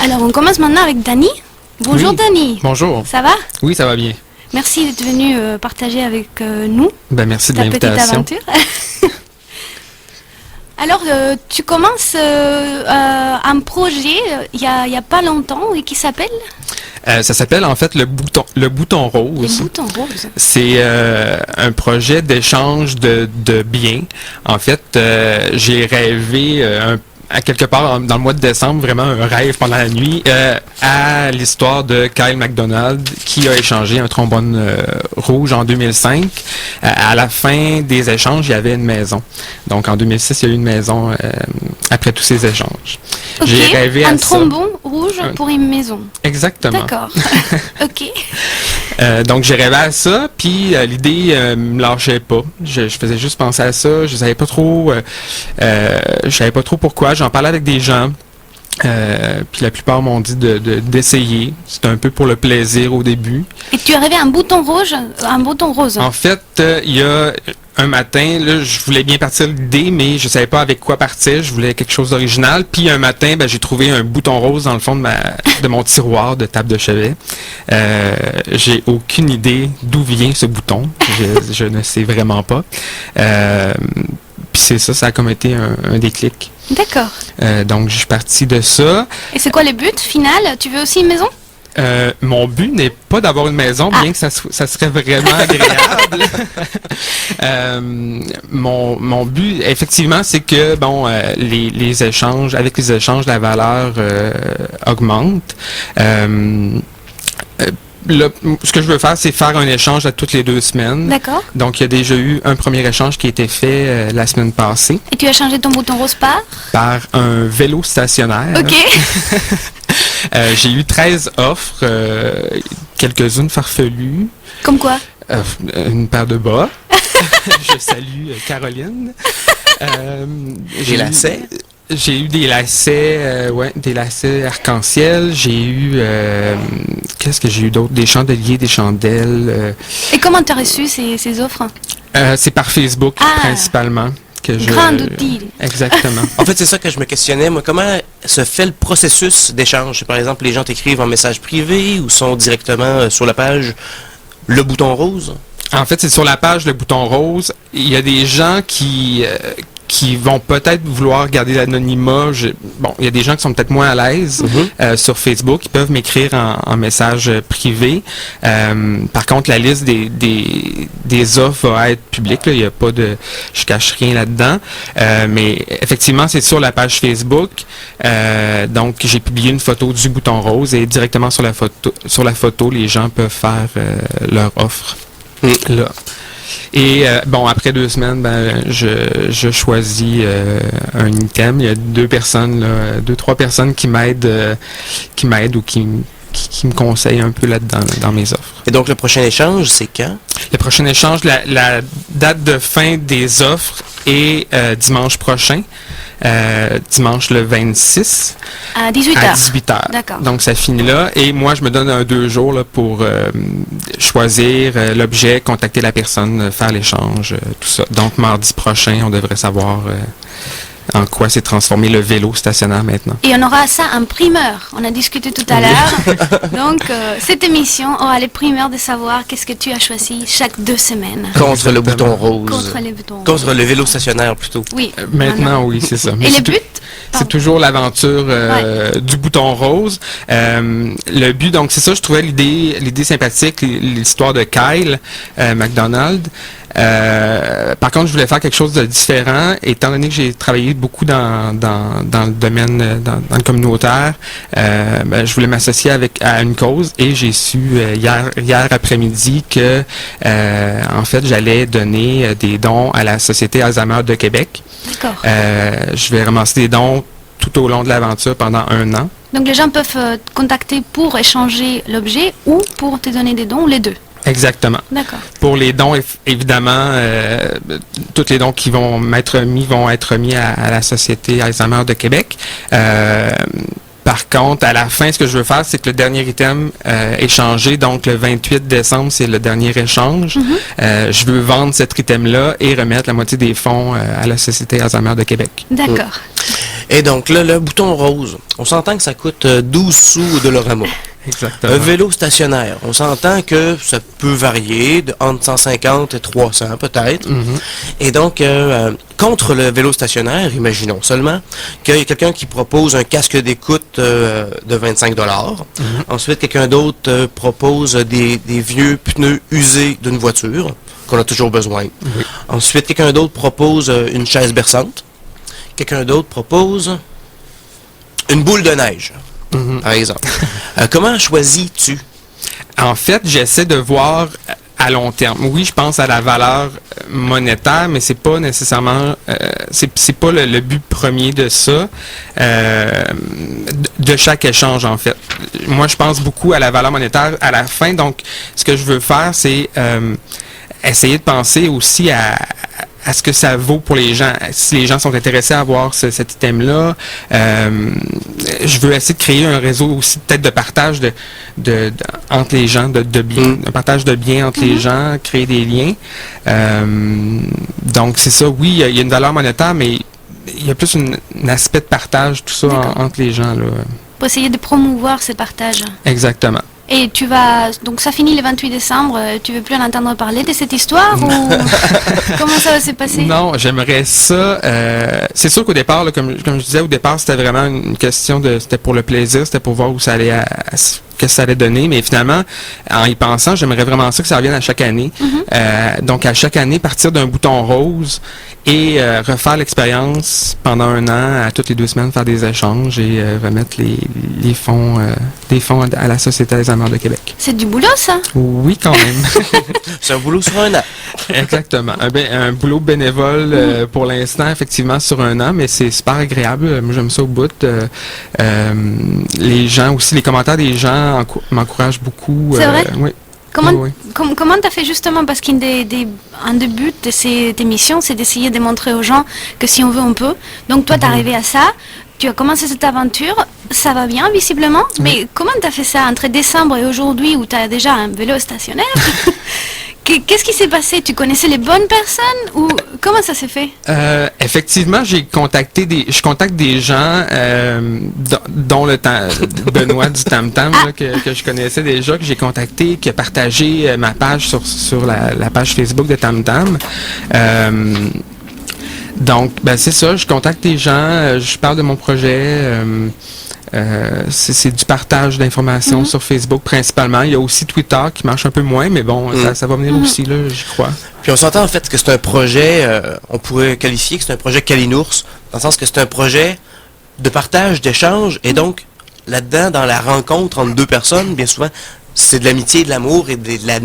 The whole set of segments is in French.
Alors, on commence maintenant avec Dany. Bonjour Oui. Dany. Bonjour. Ça va? Oui, ça va bien. Merci d'être venu partager avec nous Merci de ta petite l'invitation. aventure. Alors, tu commences un projet il y a pas longtemps et qui s'appelle Ça s'appelle en fait le bouton Les rose. boutons roses. C'est un projet d'échange de biens. En fait, j'ai rêvé à quelque part dans le mois de décembre, vraiment un rêve pendant la nuit, à l'histoire de Kyle MacDonald qui a échangé un trombone rouge en 2005. À la fin des échanges, il y avait une maison. Donc en 2006, il y a eu une maison après tous ces échanges. Ok, J'ai rêvé à un ça. trombone rouge pour une maison. Exactement. D'accord. Ok. Donc j'ai rêvé à ça, puis l'idée me lâchait pas. Je faisais juste penser à ça. Je savais pas trop pourquoi. J'en parlais avec des gens. Puis la plupart m'ont dit d'essayer. C'était un peu pour le plaisir au début. Et tu as rêvé un bouton rouge, un bouton rose. En fait, il y a un matin, là, je voulais bien partir l'idée, mais je savais pas avec quoi partir. Je voulais quelque chose d'original. Puis un matin, j'ai trouvé un bouton rose dans le fond de mon tiroir de table de chevet. J'ai aucune idée d'où vient ce bouton. Je ne sais vraiment pas. Puis c'est ça, ça a comme été un déclic. D'accord. Donc je suis parti de ça. Et c'est quoi le but final? Tu veux aussi une maison? Mon but n'est pas d'avoir une maison, bien que ça serait vraiment agréable. Mon but, effectivement, c'est que les échanges, avec les échanges, la valeur augmente. Là, ce que je veux faire, c'est faire un échange à toutes les 2 semaines. D'accord. Donc, il y a déjà eu un premier échange qui a été fait la semaine passée Et tu as changé ton bouton rose par un vélo stationnaire. Ok. J'ai eu 13 offres, quelques-unes farfelues, Comme quoi? une paire de bas. Je salue Caroline. Des lacets? J'ai eu des lacets, des lacets arc-en-ciel. J'ai eu, qu'est-ce que j'ai eu d'autre? Des chandeliers, des chandelles. Et comment tu as reçu ces offres? C'est par Facebook, Ah. principalement. Grand outil. Exactement. En fait, c'est ça que je me questionnais. Moi, comment se fait le processus d'échange? Par exemple, les gens t'écrivent en message privé ou sont directement sur la page le bouton rose? En fait, c'est sur la page Le Bouton Rose. Il y a des gens qui vont peut-être vouloir garder l'anonymat. Il y a des gens qui sont peut-être moins à l'aise sur Facebook. Ils peuvent m'écrire en message privé. Par contre, la liste des offres va être publique. Là. Il n'y a pas de... Je cache rien là-dedans. Mais effectivement, c'est sur la page Facebook. Donc, j'ai publié une photo du bouton rose et directement sur la photo, les gens peuvent faire leur offre. Là. Et après 2 semaines, je choisis un item. Il y a 2-3 personnes qui m'aident ou qui me conseillent un peu là-dedans, dans mes offres. Et donc, le prochain échange, c'est quand? Le prochain échange, la date de fin des offres est dimanche prochain. Dimanche le 26 À 18h. à 18h. D'accord. Donc ça finit là et moi je me donne 2 jours là, pour choisir l'objet, contacter la personne, faire l'échange, tout ça. Donc mardi prochain, on devrait savoir en quoi s'est transformé le vélo stationnaire maintenant. Et on aura ça en primeur. On a discuté tout à l'heure. Donc, cette émission aura les primeurs de savoir qu'est-ce que tu as choisi chaque 2 semaines. Contre le bouton rose. Contre les boutons. Contre le vélo stationnaire, plutôt. Oui. Maintenant, oui, c'est ça. Mais Et c'est le but? c'est toujours l'aventure du bouton rose. Le but, donc, c'est ça, je trouvais l'idée sympathique, l'histoire de Kyle MacDonald. Par contre, je voulais faire quelque chose de différent, étant donné que j'ai travaillé beaucoup dans le domaine, dans le communautaire. Je voulais m'associer à une cause et j'ai su hier après-midi que, en fait, j'allais donner des dons à la Société Alzheimer de Québec. D'accord. Je vais ramasser des dons tout au long de l'aventure pendant 1 an. Donc, les gens peuvent te contacter pour échanger l'objet ou pour te donner des dons, ou les deux. Exactement. D'accord. Pour les dons, évidemment, tous les dons qui vont être remis à la Société Alzheimer de Québec. Par contre, à la fin, ce que je veux faire, c'est que le dernier item échangé, donc le 28 décembre, c'est le dernier échange. Je veux vendre cet item-là et remettre la moitié des fonds à la Société Alzheimer de Québec. D'accord. Et donc là, le bouton rose, on s'entend que ça coûte 12 sous de Dolorama. Exactement. Un vélo stationnaire, on s'entend que ça peut varier de entre 150 et 300 peut-être. Et donc, contre le vélo stationnaire, imaginons seulement qu'il y a quelqu'un qui propose un casque d'écoute de 25 $. Ensuite, quelqu'un d'autre propose des vieux pneus usés d'une voiture qu'on a toujours besoin. Ensuite, quelqu'un d'autre propose une chaise berçante. Quelqu'un d'autre propose une boule de neige. Par exemple. Comment choisis-tu? En fait, j'essaie de voir à long terme. Oui, je pense à la valeur monétaire, mais c'est pas nécessairement, c'est pas le but premier de ça, de chaque échange en fait. Moi, je pense beaucoup à la valeur monétaire à la fin. Donc, ce que je veux faire, c'est essayer de penser aussi à ce que ça vaut pour les gens. Si les gens sont intéressés à avoir cet item-là, je veux essayer de créer un réseau aussi peut-être de partage entre les gens, de biens, un partage de biens entre les gens, créer des liens. Donc c'est ça, oui, il y a une valeur monétaire, mais il y a plus un aspect de partage, tout ça, entre les gens, là. Pour essayer de promouvoir ce partage. Exactement. Et tu vas... Donc ça finit le 28 décembre, tu veux plus en entendre parler de cette histoire ou comment ça va se passer? Non, j'aimerais ça. C'est sûr qu'au départ, là, comme je disais, au départ, c'était vraiment une question de... C'était pour le plaisir, c'était pour voir où ça allait... que ça allait donner, mais finalement, en y pensant, j'aimerais vraiment ça que ça revienne à chaque année. Donc, à chaque année, partir d'un bouton rose et refaire l'expérience pendant un an, à toutes les 2 semaines, faire des échanges et remettre les fonds, des fonds à la Société Alzheimer de Québec. C'est du boulot, ça? Oui, quand même. C'est un boulot sur un an. Exactement. Un boulot bénévole pour l'instant, effectivement, sur un an, mais c'est super agréable. Moi, j'aime ça au bout. Les gens aussi, les commentaires des gens m'encouragent beaucoup. C'est vrai? Oui. Comment tu as fait justement? Parce qu'un des buts de cette émission, c'est d'essayer de montrer aux gens que si on veut, on peut. Donc toi, tu es arrivé à ça. Tu as commencé cette aventure, ça va bien visiblement, mais comment tu as fait ça entre décembre et aujourd'hui où tu as déjà un vélo stationnaire? Qu'est-ce qui s'est passé? Tu connaissais les bonnes personnes ou comment ça s'est fait? Effectivement, je contacte des gens, dont Benoît du Tam Tam, là, que je connaissais déjà, que j'ai contacté, qui a partagé ma page sur la page Facebook de Tam Tam. Donc, ben c'est ça, je contacte des gens, je parle de mon projet. C'est du partage d'informations sur Facebook principalement. Il y a aussi Twitter qui marche un peu moins, mais bon, ça va venir aussi, là, j'y crois. Puis on s'entend en fait que c'est un projet, on pourrait qualifier que c'est un projet Kalinours, dans le sens que c'est un projet de partage, d'échange, et donc là-dedans, dans la rencontre entre 2 personnes, bien souvent, c'est de l'amitié, de l'amour et de la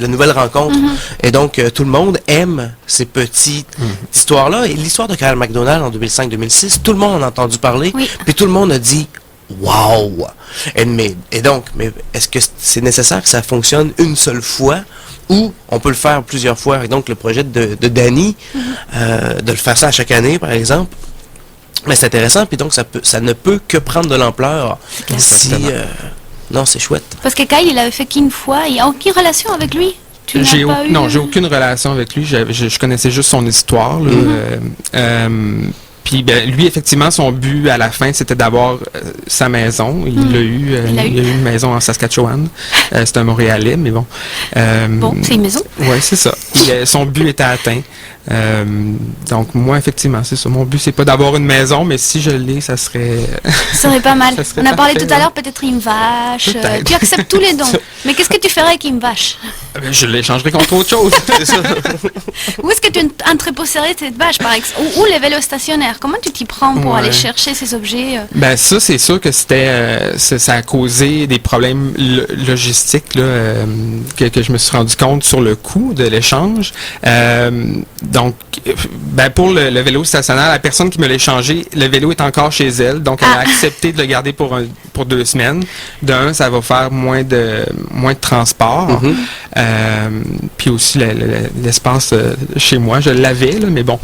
nouvelle rencontre. Et donc, tout le monde aime ces petites histoires-là. Et l'histoire de Carol McDonald en 2005-2006, tout le monde en a entendu parler. Puis tout le monde a dit « Wow! » Et donc, est-ce que c'est nécessaire que ça fonctionne une seule fois ou on peut le faire plusieurs fois? Et donc, le projet de Danny, de le faire ça à chaque année, par exemple, mais c'est intéressant. Puis donc, ça ne peut que prendre de l'ampleur si... non, c'est chouette. Parce que Kyle, il avait fait qu'une fois, il n'y a aucune relation avec lui. Non, j'ai aucune relation avec lui. Je connaissais juste son histoire. Là. Puis ben, lui, effectivement, son but à la fin, c'était d'avoir sa maison. Il l'a eu. Il a eu une maison en Saskatchewan. C'est un Montréalais, mais bon. Bon, c'est une maison. Oui, c'est ça. Son but était atteint. Donc moi, effectivement, c'est ça. Mon but, c'est pas d'avoir une maison, mais si je l'ai, ça serait... Ça serait pas mal. On a parlé tout à l'heure, peut-être une vache. Tu acceptes tous les dons. Mais qu'est-ce que tu ferais avec une vache? Je l'échangerais contre autre chose. C'est ça. Où est-ce que tu entreposerais cette vache, par exemple? Ou les vélos stationnaires? Comment tu t'y prends pour aller chercher ces objets? Ben ça, c'est sûr que ça a causé des problèmes logistiques là, que je me suis rendu compte sur le coût de l'échange. Donc, ben pour le vélo stationnaire, la personne qui me l'a échangé, le vélo est encore chez elle, donc elle a accepté de le garder pour 2 semaines. D'un, ça va faire moins de transport. Puis aussi l'espace chez moi, je l'avais, là, mais bon.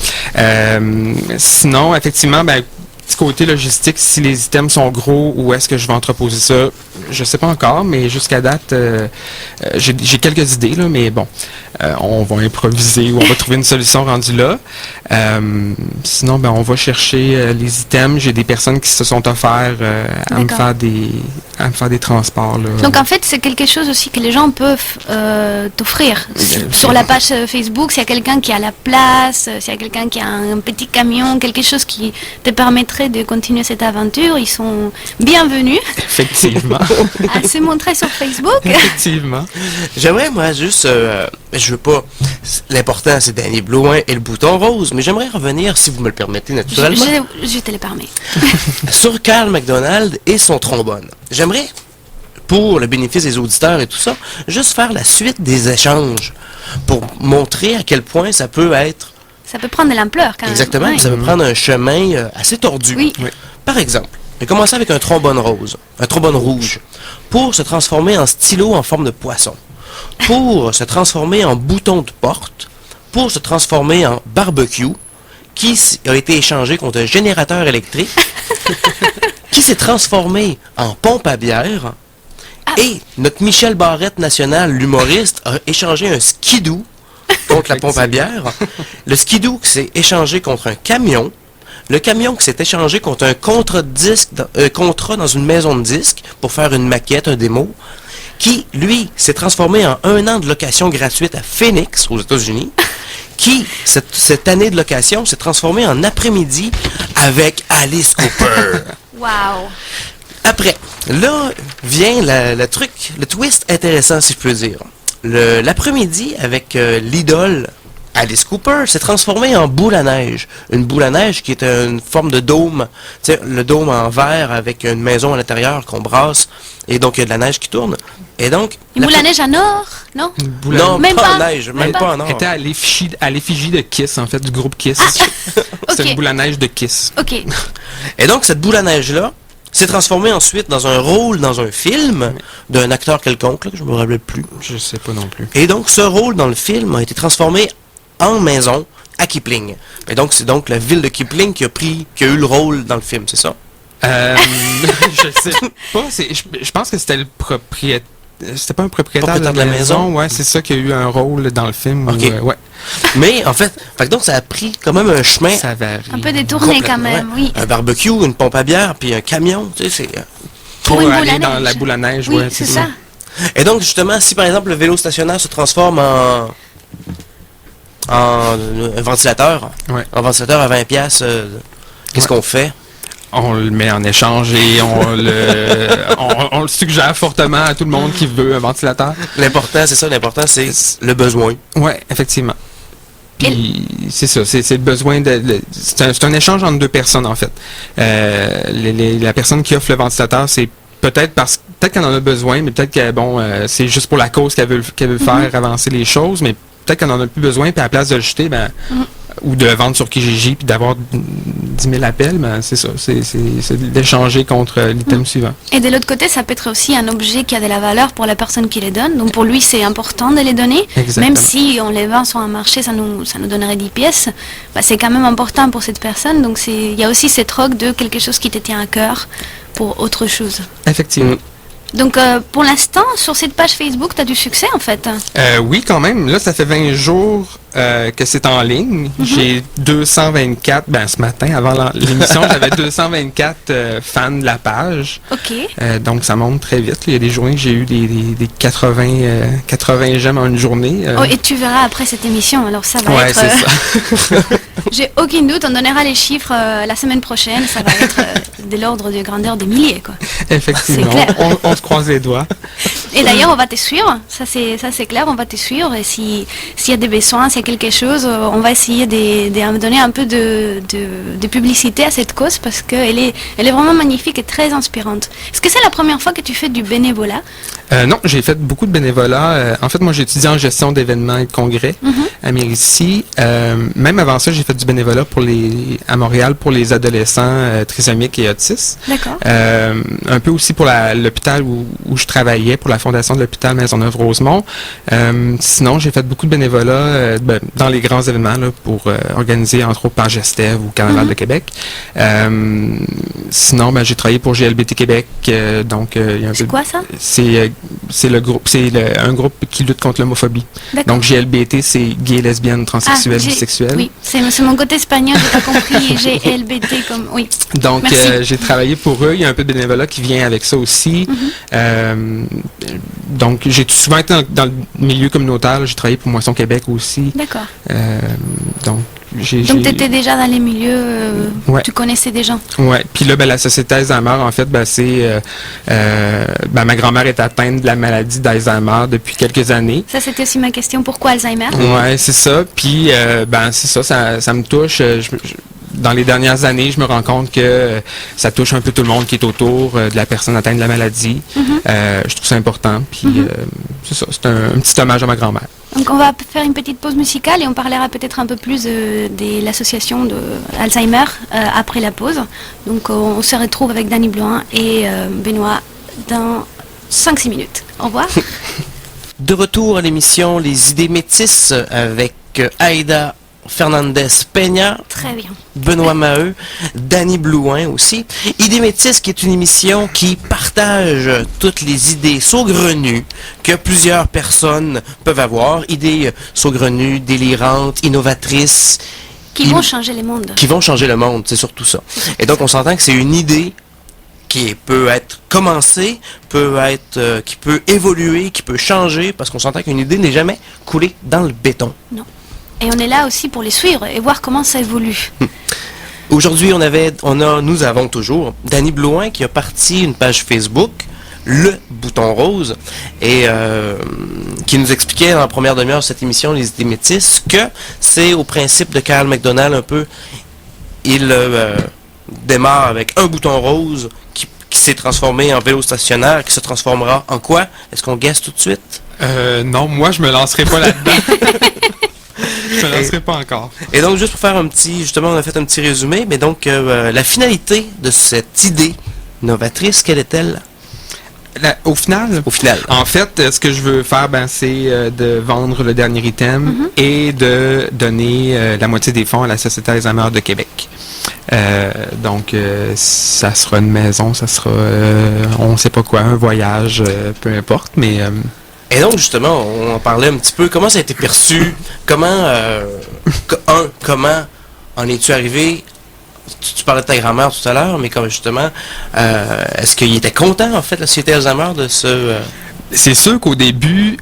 Sinon, effectivement, ben, petit côté logistique, si les items sont gros, où est-ce que je vais entreposer ça, je sais pas encore, mais jusqu'à date, j'ai quelques idées, là, mais bon, on va improviser ou on va trouver une solution rendue là. Sinon, ben, on va chercher les items. J'ai des personnes qui se sont offerts à me faire des transports. Là. Donc en fait, c'est quelque chose aussi que les gens peuvent t'offrir. Sur la page Facebook, s'il y a quelqu'un qui a la place, s'il y a quelqu'un qui a un petit camion, quelque chose qui te permettrait de continuer cette aventure, ils sont bienvenus Effectivement. à se montrer sur Facebook. Effectivement. J'aimerais, moi, juste... je veux pas... L'important, c'est Danny Blouin et le bouton rose, mais j'aimerais revenir, si vous me le permettez, naturellement, Je te le permets. sur Carl McDonald et son trombone. J'aimerais, pour le bénéfice des auditeurs et tout ça, juste faire la suite des échanges pour montrer à quel point ça peut être... Ça peut prendre de l'ampleur quand même. Exactement, Ouais. ça peut prendre un chemin assez tordu. Oui. Oui. Par exemple, j'ai commencé avec un trombone rose, un trombone rouge, pour se transformer en stylo en forme de poisson, pour se transformer en bouton de porte, pour se transformer en barbecue, qui a été échangé contre un générateur électrique, qui s'est transformé en pompe à bière, et notre Michel Barrette national, l'humoriste, a échangé un skidoo contre la pompe à bière, le skidoo qui s'est échangé contre un camion, le camion qui s'est échangé contre un contrat dans une maison de disques pour faire une maquette, un démo, qui, lui, s'est transformé en 1 an de location gratuite à Phoenix, aux États-Unis, qui, cette année de location, s'est transformé en après-midi avec Alice Cooper. Wow. Après, là vient le twist intéressant, si je peux dire. L'après-midi, avec l'idole Alice Cooper, s'est transformé en boule à neige. Une boule à neige qui est une forme de dôme. Tu sais, le dôme en verre avec une maison à l'intérieur qu'on brasse. Et donc, il y a de la neige qui tourne. Et donc... Une boule à neige en or, non? Une boule Non, Même pas pas. en neige, même pas en or. Elle était à l'effigie de Kiss, en fait, du groupe Kiss. C'est Ok. une boule à neige de Kiss. Ok. Et donc, cette boule à neige-là s'est transformée ensuite dans un rôle dans un film d'un acteur quelconque, là, que je me rappelle plus. Je sais pas non plus. Et donc, ce rôle dans le film a été transformé en maison à Kipling. Et donc, c'est donc la ville de Kipling qui a eu le rôle dans le film, c'est ça? Je sais pas. Je pense que c'était le propriétaire. C'était pas un propriétaire de la maison. Ouais, c'est ça qui a eu un rôle dans le film. Ok. Ouais. Mais, en fait, donc ça a pris quand même un chemin. Ça varie. Un peu détourné quand même, Ouais. oui. Un barbecue, une pompe à bière, puis un camion, tu sais, c'est... Pour une boule aller à dans neige. la boule à neige, Oui, ouais, c'est ça. Et donc, justement, si par exemple le vélo stationnaire se transforme en un ventilateur, Ouais. un ventilateur à 20$, qu'est-ce Ouais. qu'on fait? On le met en échange et on le suggère fortement à tout le monde qui veut un ventilateur. L'important, c'est ça, l'important, c'est le besoin. Ouais, effectivement. Puis c'est ça, c'est le besoin c'est un échange entre deux personnes en fait. La personne qui offre le ventilateur, c'est peut-être qu'elle en a besoin, mais peut-être que c'est juste pour la cause qu'elle veut faire avancer les choses, mais peut-être qu'elle en a plus besoin, puis à la place de le jeter, ou de le vendre sur Kijiji, puis d'avoir 10 000 appels, c'est ça, c'est d'échanger contre l'item suivant. Et de l'autre côté, ça peut être aussi un objet qui a de la valeur pour la personne qui les donne. Donc pour lui, c'est important de les donner. Exactement. Même si on les vend sur un marché, ça nous donnerait 10 pièces. C'est quand même important pour cette personne. Donc il y a aussi cette troc de quelque chose qui te tient à cœur pour autre chose. Effectivement. Donc pour l'instant, sur cette page Facebook, tu as du succès en fait. Oui, quand même. Là, ça fait 20 jours que c'est en ligne. J'ai 224, ce matin, avant l'émission, j'avais 224 fans de la page. Ok. Donc, ça monte très vite. Il y a des journées que j'ai eu des 80 j'aime en une journée. Oh, et tu verras après cette émission, alors ça va Ouais, être... c'est ça. J'ai aucun doute, on donnera les chiffres la semaine prochaine, ça va être de l'ordre de grandeur des milliers, quoi. Effectivement. C'est clair. On se croise les doigts. Et d'ailleurs, on va te suivre, ça c'est clair, on va te suivre, et s'il y a des besoins, s'il y a quelque chose, on va essayer de donner un peu de publicité à cette cause, parce qu'elle est vraiment magnifique et très inspirante. Est-ce que c'est la première fois que tu fais du bénévolat? Non, j'ai fait beaucoup de bénévolat. En fait, moi, j'ai étudié en gestion d'événements et de congrès à Mérisy. Même avant ça, j'ai fait du bénévolat à Montréal pour les adolescents trisomiques et autistes. D'accord. Un peu aussi pour l'hôpital où je travaillais, pour la Fondation de l'hôpital Maisonneuve-Rosemont. Sinon, j'ai fait beaucoup de bénévolat dans les grands événements là, pour organiser, entre autres, Page Estève ou Carnaval de Québec. Sinon, j'ai travaillé pour GLBT Québec. Donc, il y a un C'est quoi ça? C'est le groupe, un groupe qui lutte contre l'homophobie. D'accord. Donc, GLBT, c'est gay, lesbienne, transsexuel, bisexuel. Oui, c'est mon côté espagnol, j'ai pas compris. GLBT comme... Oui. Donc, j'ai travaillé pour eux. Il y a un peu de bénévolat qui vient avec ça aussi. Donc, j'ai souvent été dans le milieu communautaire. J'ai travaillé pour Moisson Québec aussi. D'accord. Donc, tu étais déjà dans les milieux, ouais. Tu connaissais des gens. Oui. Puis là, la société Alzheimer, en fait, c'est... ma grand-mère est atteinte de la maladie d'Alzheimer depuis quelques années. Ça, c'était aussi ma question. Pourquoi Alzheimer? Oui, c'est ça. Puis, c'est ça me touche. Dans les dernières années, je me rends compte que ça touche un peu tout le monde qui est autour de la personne atteinte de la maladie. Je trouve ça important. Puis, c'est ça. C'est un petit hommage à ma grand-mère. Donc on va faire une petite pause musicale et on parlera peut-être un peu plus de l'association d'Alzheimer après la pause. Donc on se retrouve avec Danny Blouin et Benoît dans 5-6 minutes. Au revoir. De retour à l'émission Les Idées Métisses avec Aïda Fernandez-Peña, très bien. Benoît Maheu, Danny Blouin aussi. Idées Métisses qui est une émission qui partage toutes les idées saugrenues que plusieurs personnes peuvent avoir. Idées saugrenues, délirantes, innovatrices. Qui vont changer le monde. Qui vont changer le monde, c'est surtout ça. Et donc on s'entend que c'est une idée qui peut être commencée, qui peut évoluer, qui peut changer, parce qu'on s'entend qu'une idée n'est jamais coulée dans le béton. Non. Et on est là aussi pour les suivre et voir comment ça évolue. Aujourd'hui, nous avons toujours Danny Blouin qui a parti une page Facebook, Le Bouton Rose, et qui nous expliquait dans la première demi-heure de cette émission, Les Idées Métisses, que c'est au principe de Carl McDonald un peu. Il démarre avec un bouton rose qui s'est transformé en vélo stationnaire, qui se transformera en quoi? Est-ce qu'on guesse tout de suite? Non, moi je me lancerai pas là-dedans. Je ne lancerai pas encore. Et donc, juste pour faire justement, on a fait un petit résumé, mais donc, la finalité de cette idée novatrice, quelle est-elle? Au final, en fait, ce que je veux faire, c'est de vendre le dernier item et de donner la moitié des fonds à la Société Alzheimer de Québec. Donc, ça sera une maison, ça sera, on ne sait pas quoi, un voyage, peu importe, mais... Et donc, justement, on en parlait un petit peu. Comment ça a été perçu? Comment en es-tu arrivé? Tu parlais de ta grand-mère tout à l'heure, mais comme justement, est-ce qu'il était content, en fait, la Société Alzheimer de ce... C'est sûr qu'au début,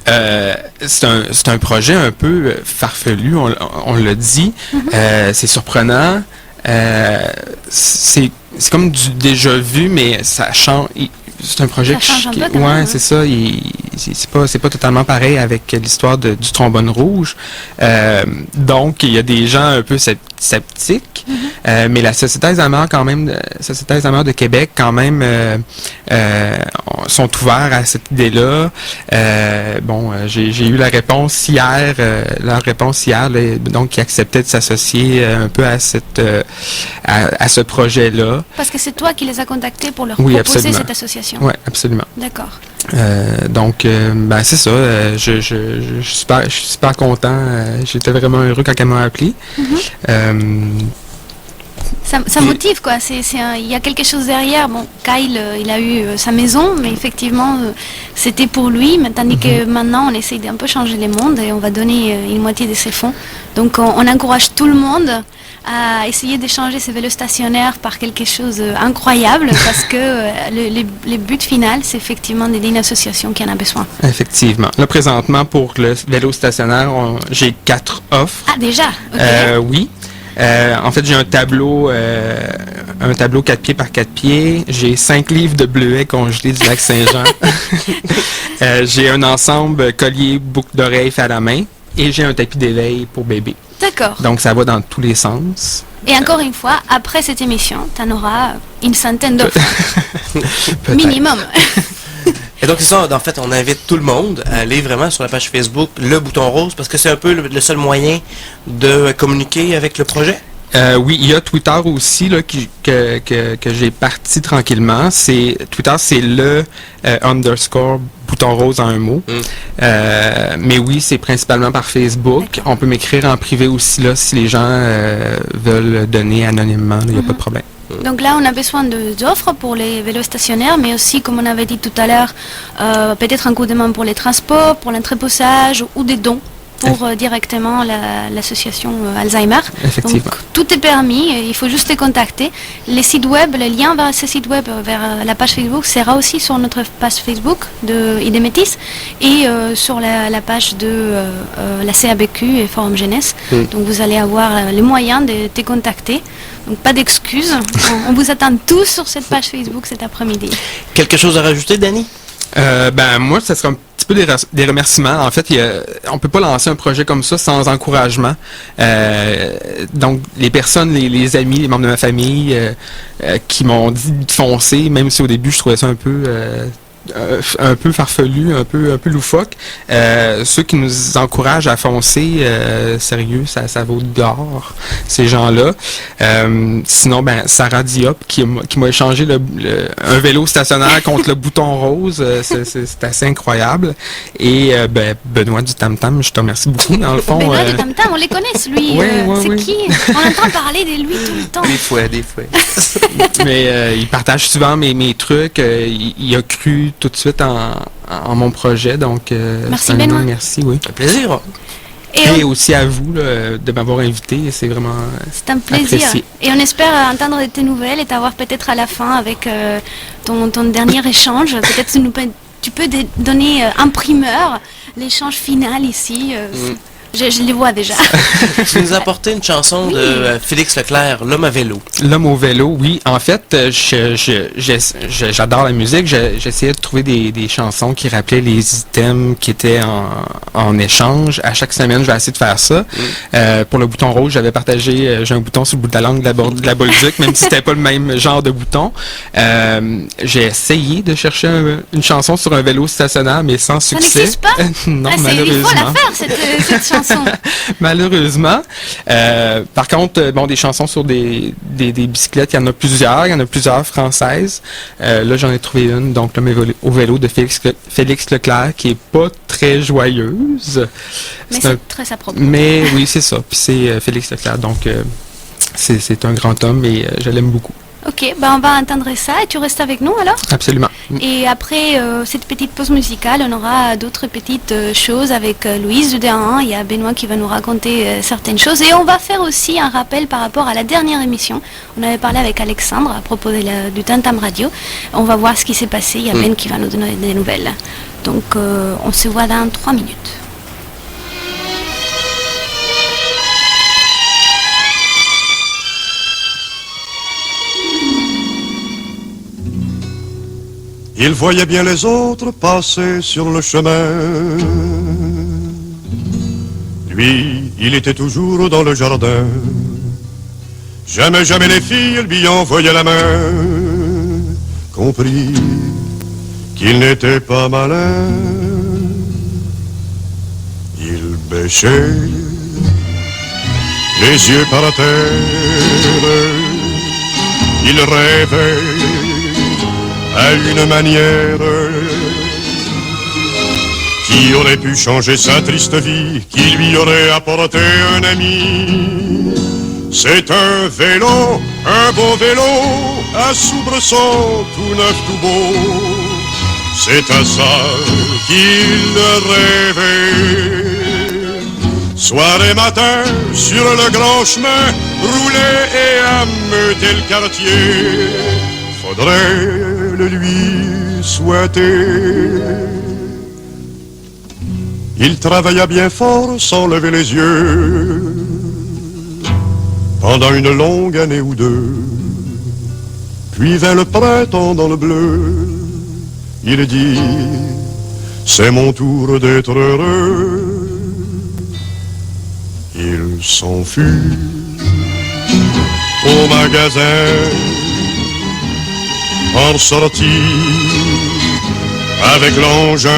c'est un projet un peu farfelu, on l'a dit. C'est surprenant. C'est comme du déjà vu, mais ça change. C'est un projet ouais, c'est ça. C'est pas totalement pareil avec l'histoire du trombone rouge. Donc, il y a des gens un peu sceptiques. Mais la Société Alzheimer, quand même, Société Alzheimer de Québec, quand même, sont ouverts à cette idée-là. J'ai eu leur réponse hier, donc qui acceptait de s'associer un peu à à ce projet-là. Parce que c'est toi qui les as contactés pour leur proposer absolument. Cette association. Oui, absolument. D'accord. Donc, c'est ça. Je suis super content. J'étais vraiment heureux quand elle m'a appelé. Ça motive, quoi. Il y a quelque chose derrière. Bon, Kyle, il a eu sa maison, mais effectivement, c'était pour lui. Tandis que maintenant, on essaye d'un peu changer le monde et on va donner une moitié de ses fonds. Donc, on encourage tout le monde à essayer d'échanger ces vélos stationnaires par quelque chose d'incroyable parce que le but final, c'est effectivement d'aider une association qui en a besoin. Effectivement. Là, présentement, pour le vélo stationnaire, j'ai 4 offres. Ah, déjà? Okay. Oui. En fait, j'ai un tableau 4 pieds par 4 pieds. J'ai 5 livres de bleuets congelés du lac Saint-Jean. J'ai un ensemble collier, boucle d'oreilles fait à la main. Et j'ai un tapis d'éveil pour bébé. D'accord. Donc, ça va dans tous les sens. Et encore une fois, après cette émission, tu en auras une centaine d'offres. Minimum. Et donc, c'est ça, en fait, on invite tout le monde à aller vraiment sur la page Facebook Le Bouton Rose, parce que c'est un peu le seul moyen de communiquer avec le projet. Oui, il y a Twitter aussi là, que j'ai parti tranquillement. Twitter, c'est le _bouton bouton rose en un mot. Mais oui, c'est principalement par Facebook. D'accord. On peut m'écrire en privé aussi là si les gens veulent donner anonymement. Il n'y a pas de problème. Donc là, on a besoin d'offres pour les vélos stationnaires, mais aussi, comme on avait dit tout à l'heure, peut-être un coup de main pour les transports, pour l'entreposage ou des dons pour directement l'association Alzheimer. Effectivement. Donc tout est permis, et il faut juste les contacter. Les sites web, le lien vers ces sites web, vers la page Facebook, sera aussi sur notre page Facebook de Idemetis et sur la page de la CABQ et Forum Jeunesse. Donc vous allez avoir les moyens de te contacter. Donc pas d'excuses, on vous attend tous sur cette page Facebook cet après-midi. Quelque chose à rajouter, Danny? Moi, ça sera un petit peu des remerciements. En fait, on peut pas lancer un projet comme ça sans encouragement. Donc, les personnes, les amis, les membres de ma famille qui m'ont dit de foncer, même si au début, je trouvais ça un peu farfelu, un peu loufoque. Ceux qui nous encouragent à foncer, sérieux, ça vaut de l'or, ces gens-là. Sinon, Sarah Diop, qui m'a échangé un vélo stationnaire contre le bouton rose, c'est assez incroyable. Et Benoît du Tam Tam, je te remercie beaucoup, dans le fond. Benoît du Tam Tam, on les connaît, lui. C'est qui? On entend parler de lui tout le temps. Des fois. Mais il partage souvent mes trucs. Il a cru tout de suite en mon projet, donc merci Benoît. Merci, oui. Un plaisir. Et aussi à vous là, de m'avoir invité, c'est vraiment c'est un plaisir. Apprécié. Et on espère entendre tes nouvelles et t'avoir peut-être à la fin avec ton dernier échange. Peut-être tu peux donner en primeur l'échange final ici. Je les vois déjà. Tu nous as apporté une chanson de Félix Leclerc, L'homme à vélo. L'homme au vélo, oui. En fait, j'adore la musique. J'essayais de trouver des chansons qui rappelaient les items qui étaient en échange. À chaque semaine, je vais essayer de faire ça. Pour le bouton rouge, j'avais partagé, j'ai un bouton sur le bout de la langue de la Bolduc, même si c'était pas le même genre de bouton. J'ai essayé de chercher une chanson sur un vélo stationnaire, mais sans succès. Ça n'existe pas? Non, malheureusement. Il faut la faire, cette chanson. Malheureusement. Par contre, des chansons sur des bicyclettes, il y en a plusieurs. Il y en a plusieurs françaises. Là, j'en ai trouvé une, donc L'homme au vélo de Félix Leclerc, qui est pas très joyeuse. Mais c'est très approprié. Mais oui, c'est ça. Puis c'est Félix Leclerc, donc c'est un grand homme et je l'aime beaucoup. Ok, on va entendre ça et tu restes avec nous alors? Absolument. Et après cette petite pause musicale, on aura d'autres petites choses avec Louise Dudéhan. Il y a Benoît qui va nous raconter certaines choses. Et on va faire aussi un rappel par rapport à la dernière émission. On avait parlé avec Alexandre à propos du Tam Tam Radio. On va voir ce qui s'est passé. Il y a Ben qui va nous donner des nouvelles. Donc on se voit dans 3 minutes. Il voyait bien les autres passer sur le chemin. Lui, il était toujours dans le jardin. Jamais les filles lui envoyaient la main. Compris qu'il n'était pas malin. Il bêchait les yeux par terre. Il rêvait à une manière qui aurait pu changer sa triste vie, qui lui aurait apporté un ami. C'est un vélo, un beau vélo, à soubresaut tout neuf, tout beau. C'est à ça qu'il rêvait. Soir et matin, sur le grand chemin, rouler et ameuter le quartier. Faudrait le lui souhaiter. Il travailla bien fort sans lever les yeux pendant une longue année ou deux. Puis vint le printemps dans le bleu. Il dit, c'est mon tour d'être heureux. Il s'enfuit au magasin en sortie avec l'engin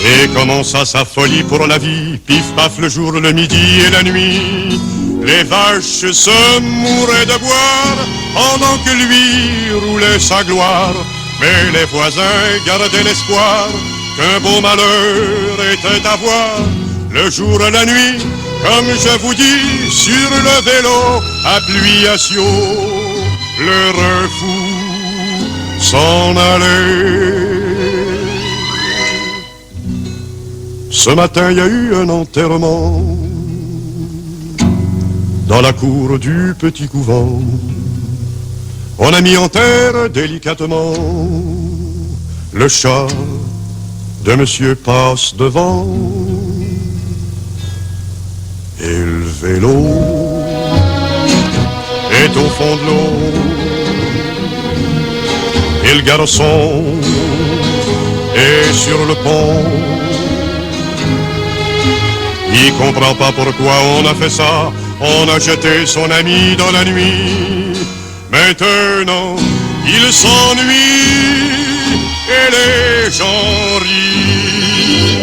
et commença sa folie pour la vie. Pif paf le jour, le midi et la nuit. Les vaches se mouraient de boire pendant que lui roulait sa gloire Mais les voisins gardaient l'espoir qu'un beau malheur était à voir. Le jour et la nuit, comme je vous dis, sur le vélo à pluie à Sio, l'heureux fou s'en allait. Ce matin, il y a eu un enterrement dans la cour du petit couvent. On a mis en terre délicatement le chat de monsieur passe devant. Et le vélo est au fond de l'eau. Et le garçon est sur le pont. Il comprend pas pourquoi on a fait ça. On a jeté son ami dans la nuit. Maintenant, il s'ennuie et les gens rient.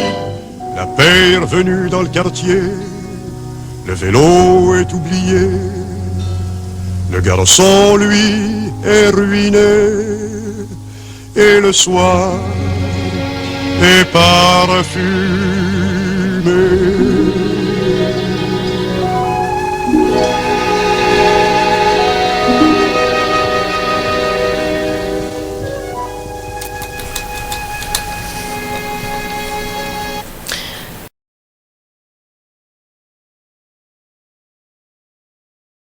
La paix est revenue dans le quartier. Le vélo est oublié. Le garçon, lui, est ruiné. Et le soir est parfumé.